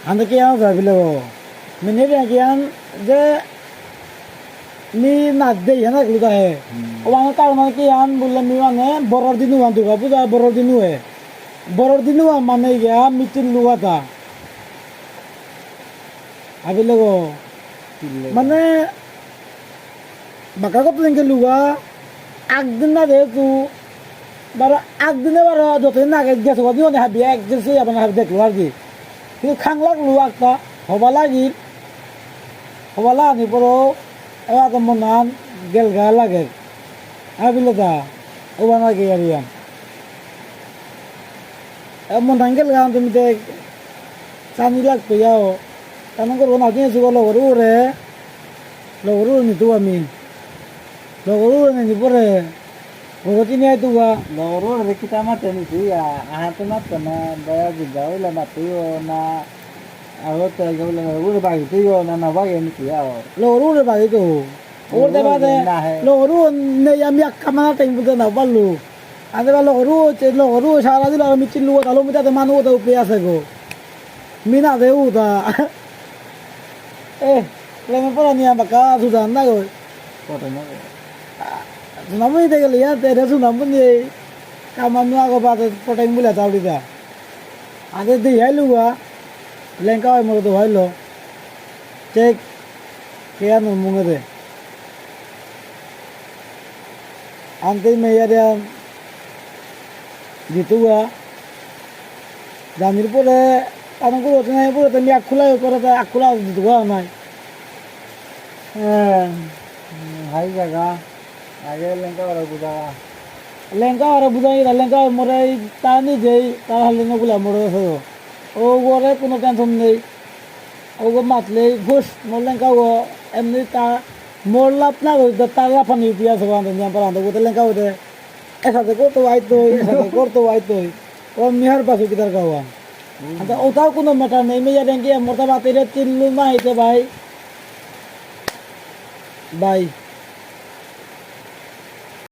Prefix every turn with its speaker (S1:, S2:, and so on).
S1: anda kian sabilo mene be kian je ni nadde yana gluda hai ওখানে কারণ কিয়ান বললাম মানে বড়র দিনু দুর্গা পূজা বড়র দিনু হে বড়র দিনু মানে গিয়া মিটিং লুয়াতা আবিলে গো মানে বাকা কত দিনকে লুয়া একদিন না রে তু বারো একদিনে বারো যতদিন আগে গেছে দিও না হাবি একদিন সে আপনার হাবি দেখলো আর কি কিন্তু খাংলাক লুয়া একটা হবা লাগিল হবা লাগি পড়ো এবার মনান গেলগা লাগে আবিলে দা ওবানা কে আরিয়ান মনান গেলগা তুমি দেখ চানি লাগতো যাও তেমন করবো না কিনে চুগো লগরু রে লগরু নিতু আমি লগরু নি পরে ভগতি নিয়ে তুগা
S2: লগরু রে কিতা মাতে নিছি আহাতে মাতে না দয়া বুঝা হইলা মাতিও না আগতে গেলে লগরু বাগি তুইও না না বাগি নিছি আও
S1: লগরু রে বাগি তো ওর দেবা দে লগরু নে আমি কামানা টাইম বুঝে না পারলু আদে বা লগরু সারা দিল আমি চিল্লু তালো মিটাতে মানু তো উপরে আছে গো মিনা দে উদা লেমে পড়া নিয়ে বাকা সুদান না গো
S2: কত না
S1: সুনামই দেখে লিয়া তেরে সুনাম নিয়ে কামানো আগো বাদে পটাইং বলে চাউড়ি দা আগে দিয়ে হাইলুয়া লেঙ্কা হয় মরে তো হাইলো চেক কেয়ান মুঙে দে আনতে মেয়ারিয়া জিতুয়া জানির পরে আমাকে ওখানে পরে তুমি আখুলা করে আখুলা জিতুয়া নাই
S2: হাই জায়গা আগে লেঙ্কা ওরা বুঝা
S1: লেঙ্কা আর বুঝাই লেঙ্কা মরে তা নিজেই তার হালে নগুলা মরে গেছে ও ওরে কোনো টেনশন নেই ও মাতলে ঘুষ মোর লেঙ্কা ও এমনি তা মোর লাভ না তার লাফানি দিয়া সব আনতে পারান্ত গোতে লেঙ্কা ওতে একসাথে করতে আইতো ও মিহার পাশে কি তার গাওয়া ওটাও কোনো ম্যাটার নেই মেয়া ডেঙ্গি মোটা বাতিরে চিল্লু মাইতে ভাই